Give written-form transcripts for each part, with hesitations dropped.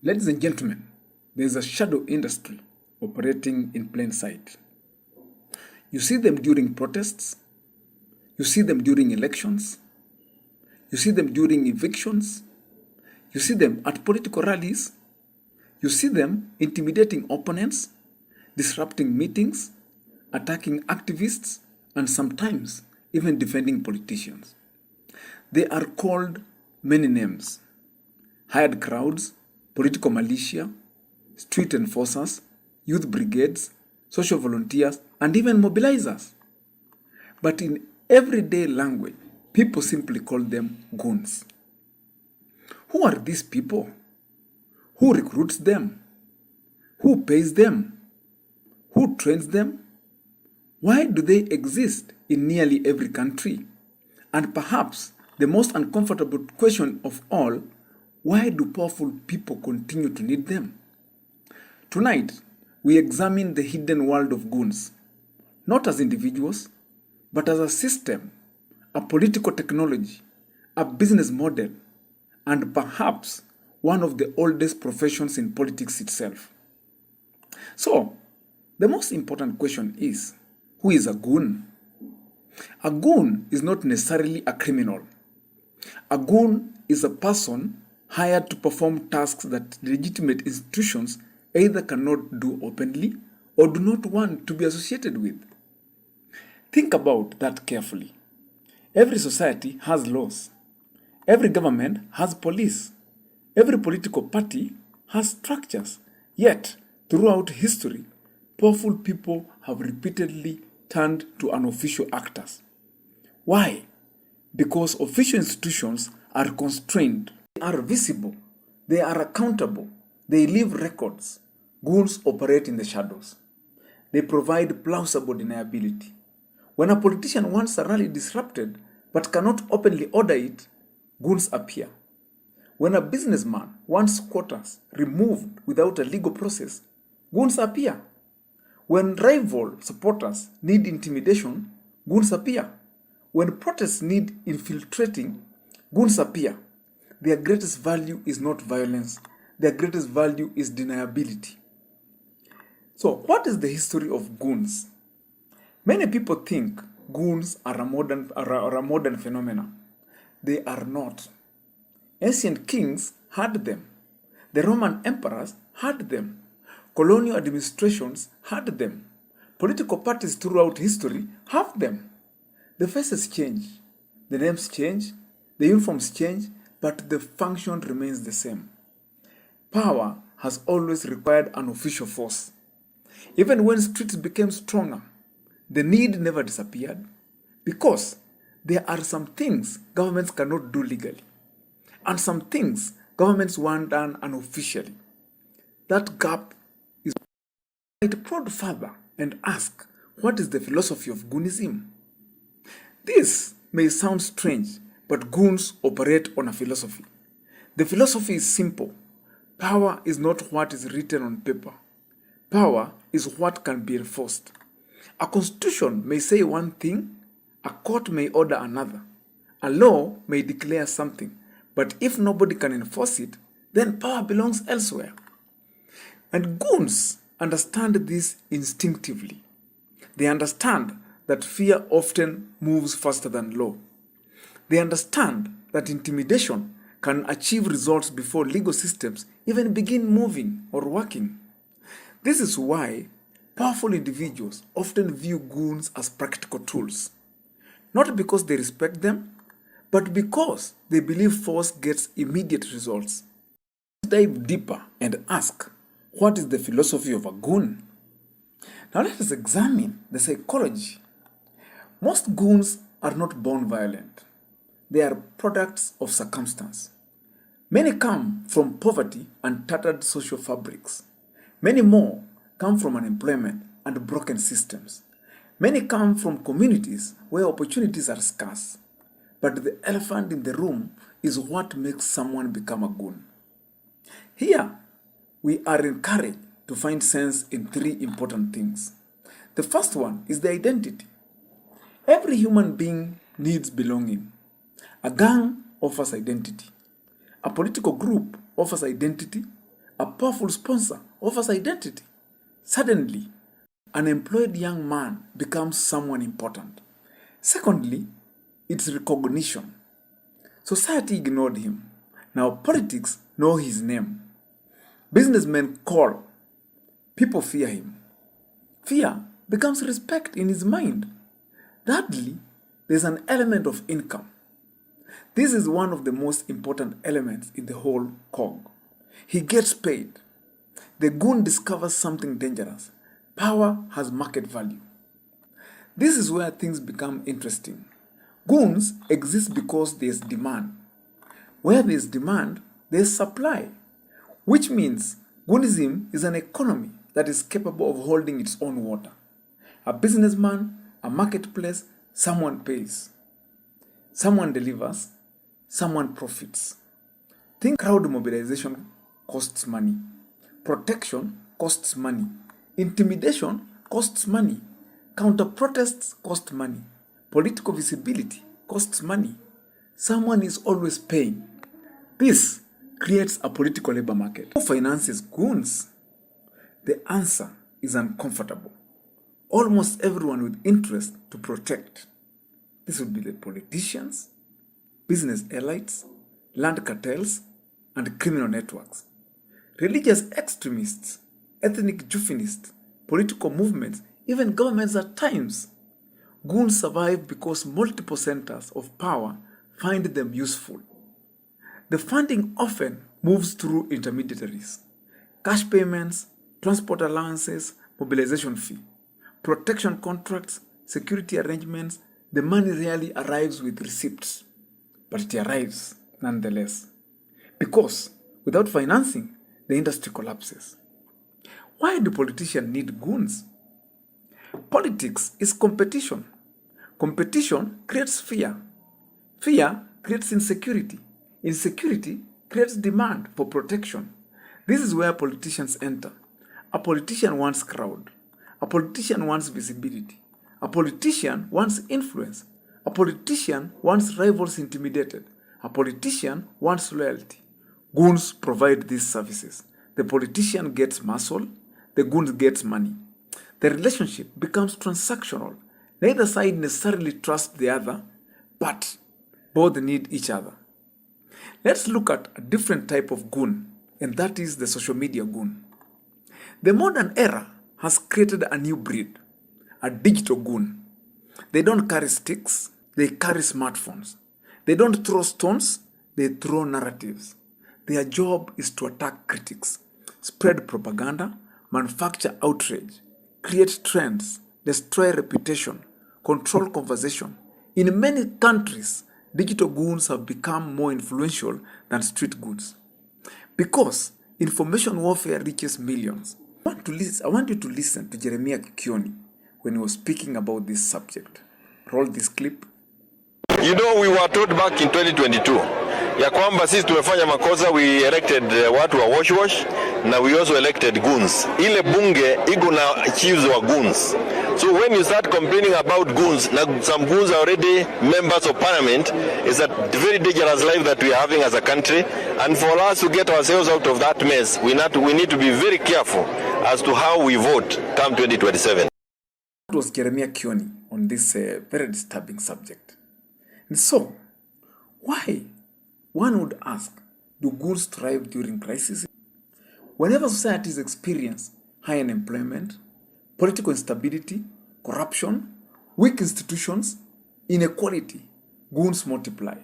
Ladies and gentlemen, there is a shadow industry operating in plain sight. You see them during protests, you see them during elections, you see them during evictions, you see them at political rallies, you see them intimidating opponents, disrupting meetings, attacking activists, and sometimes even defending politicians. They are called many names: hired crowds, political militia, street enforcers, youth brigades, social volunteers, and even mobilizers. But in everyday language, people simply call them goons. Who are these people? Who recruits them? Who pays them? Who trains them? Why do they exist in nearly every country? And perhaps the most uncomfortable question of all, why do powerful people continue to need them? Tonight, we examine the hidden world of goons, not as individuals, but as a system, a political technology, a business model, and perhaps one of the oldest professions in politics itself. So, the most important question is, who is a goon? A goon is not necessarily a criminal. A goon is a person hired to perform tasks that legitimate institutions either cannot do openly or do not want to be associated with. Think about that carefully. Every society has laws. Every government has police. Every political party has structures. Yet, throughout history, powerful people have repeatedly turned to unofficial actors. Why? Because official institutions are constrained, they are visible, they are accountable, they leave records. Goons operate in the shadows. They provide plausible deniability. When a politician wants a rally disrupted but cannot openly order it, goons appear. When a businessman wants quotas removed without a legal process, goons appear. When rival supporters need intimidation, goons appear. When protests need infiltrating, goons appear. Their greatest value is not violence. Their greatest value is deniability. So, what is the history of goons? Many people think goons are a modern phenomenon. They are not. Ancient kings had them. The Roman emperors had them. Colonial administrations had them. Political parties throughout history have them. The faces change, the names change, the uniforms change, but the function remains the same. Power has always required an official force. Even when streets became stronger, the need never disappeared because there are some things governments cannot do legally and some things governments want done unofficially. That gap is why I prod further and ask, what is the philosophy of goonism? This may sound strange, but goons operate on a philosophy. The philosophy is simple. Power is not what is written on paper. Power is what can be enforced. A constitution may say one thing, a court may order another, a law may declare something, but if nobody can enforce it, then power belongs elsewhere. And goons understand this instinctively. They understand that fear often moves faster than law. They understand that intimidation can achieve results before legal systems even begin moving or working. This is why powerful individuals often view goons as practical tools, not because they respect them, but because they believe force gets immediate results. Let's dive deeper and ask, what is the philosophy of a goon? Now let us examine the psychology. Most goons are not born violent. They are products of circumstance. Many come from poverty and tattered social fabrics. Many more come from unemployment and broken systems. Many come from communities where opportunities are scarce. But the elephant in the room is what makes someone become a goon. Here, we are encouraged to find sense in three important things. The first one is the identity. Every human being needs belonging. A gang offers identity. A political group offers identity. a powerful sponsor offers identity. Suddenly, an employed young man becomes someone important. Secondly, it's recognition. Society ignored him. Now politics know his name. Businessmen call. People fear him. Fear becomes respect in his mind. Thirdly, there's an element of income. This is one of the most important elements in the whole cog. He gets paid. The goon discovers something dangerous. Power has market value. This is where things become interesting. Goons exist because there's demand. Where there's demand, there's supply. Which means goonism is an economy that is capable of holding its own water. A businessman, a marketplace, someone pays. Someone delivers, someone profits. Think crowd mobilization costs money. Protection costs money. Intimidation costs money. Counter-protests cost money. Political visibility costs money. Someone is always paying. This creates a political labor market. Who finances goons? The answer is uncomfortable. Almost everyone with interest to protect. This would be the politicians, business elites, land cartels, and criminal networks. Religious extremists, ethnic juvenists, political movements, even governments at times. Goons survive because multiple centers of power find them useful. The funding often moves through intermediaries. Cash payments, transport allowances, mobilization fee, protection contracts, security arrangements. The money rarely arrives with receipts, but it arrives nonetheless. Because without financing, the industry collapses. Why do politicians need goons? Politics is competition. Competition creates fear. Fear creates insecurity. Insecurity creates demand for protection. This is where politicians enter. A politician wants crowd. A politician wants visibility. A politician wants influence. A politician wants rivals intimidated. A politician wants loyalty. Goons provide these services. The politician gets muscle. The goons gets money. The relationship becomes transactional. Neither side necessarily trusts the other, but both need each other. Let's look at a different type of goon, and that is the social media goon. The modern era has created a new breed, a digital goon. They don't carry sticks, they carry smartphones. They don't throw stones, they throw narratives. Their job is to attack critics, spread propaganda, manufacture outrage, create trends, destroy reputation, control conversation. In many countries, digital goons have become more influential than street goons. Because information warfare reaches millions. I want you to listen to Jeremiah Kioni when he was speaking about this subject. Roll this clip. You know, we were told back in 2022 ya kwamba sisi tumefanya makosa, we elected watu wa wash na we also elected goons. Ile bunge iko na chiefs wa goons. So when you start complaining about goons, now some goons are already members of parliament, it's a very dangerous life that we are having as a country. And for us to get ourselves out of that mess, we need to be very careful as to how we vote come 2027. That was Jeremiah Kioni on this very disturbing subject. And so, why? One would ask, do goons thrive during crises? Whenever societies experience high unemployment, political instability, corruption, weak institutions, inequality, goons multiply.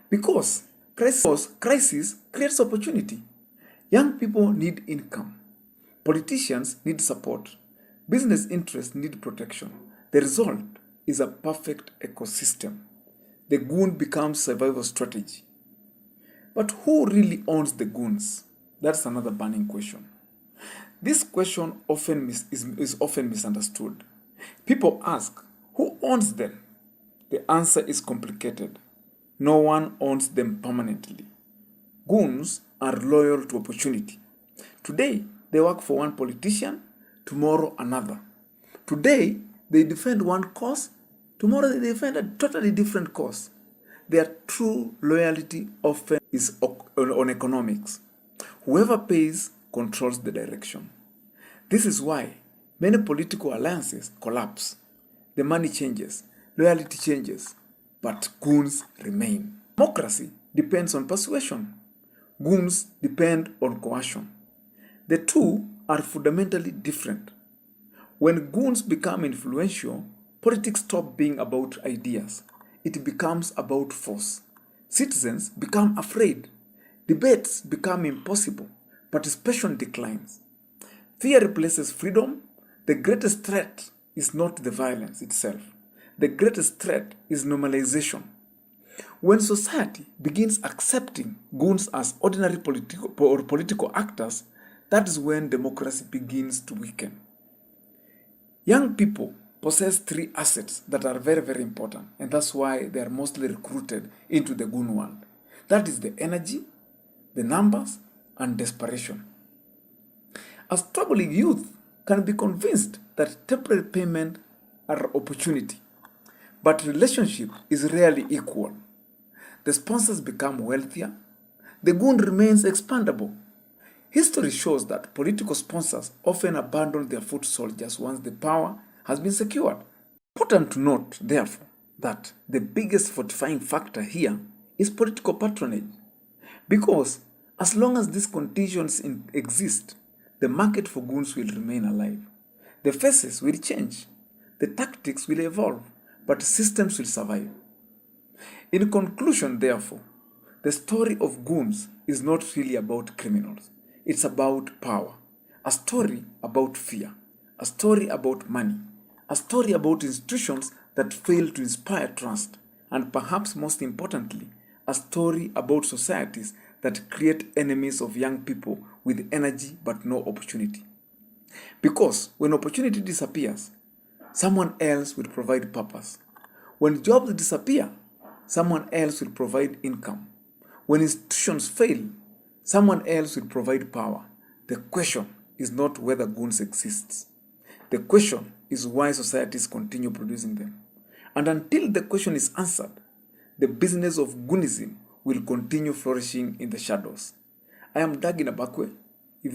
Because crisis creates opportunity. Young people need income. Politicians need support. Business interests need protection. The result is a perfect ecosystem. The goon becomes survival strategy. But who really owns the goons? That's another burning question. This question is often misunderstood. People ask, who owns them? The answer is complicated. No one owns them permanently. Goons are loyal to opportunity. Today, they work for one politician, tomorrow another. Today, they defend one cause, tomorrow they defend a totally different cause. Their true loyalty often is on economics. Whoever pays controls the direction. This is why many political alliances collapse. The money changes, loyalty changes, but goons remain. Democracy depends on persuasion. Goons depend on coercion. The two are fundamentally different. When goons become influential, politics stop being about ideas. It becomes about force. Citizens become afraid. Debates become impossible. Participation declines. Fear replaces freedom. The greatest threat is not the violence itself. The greatest threat is normalization. When society begins accepting goons as ordinary political actors, that is when democracy begins to weaken. Young people possess three assets that are very, very important, and that's why they are mostly recruited into the goon world. That is the energy, the numbers, and desperation. A struggling youth can be convinced that temporary payment are opportunity, but relationship is rarely equal. The sponsors become wealthier. The goon remains expandable. History shows that political sponsors often abandon their foot soldiers once the power has been secured. Important to note, therefore, that the biggest fortifying factor here is political patronage. Because as long as these conditions exist, the market for goons will remain alive. The faces will change, the tactics will evolve, but systems will survive. In conclusion, therefore, the story of goons is not really about criminals. It's about power, a story about fear, a story about money, a story about institutions that fail to inspire trust, and perhaps most importantly, a story about societies that create enemies of young people with energy but no opportunity. Because when opportunity disappears, someone else will provide purpose. When jobs disappear, someone else will provide income. When institutions fail, someone else will provide power. The question is not whether goons exist. The question is why societies continue producing them. And until the question is answered, the business of goonism will continue flourishing in the shadows. I am Daggy Nabakwe.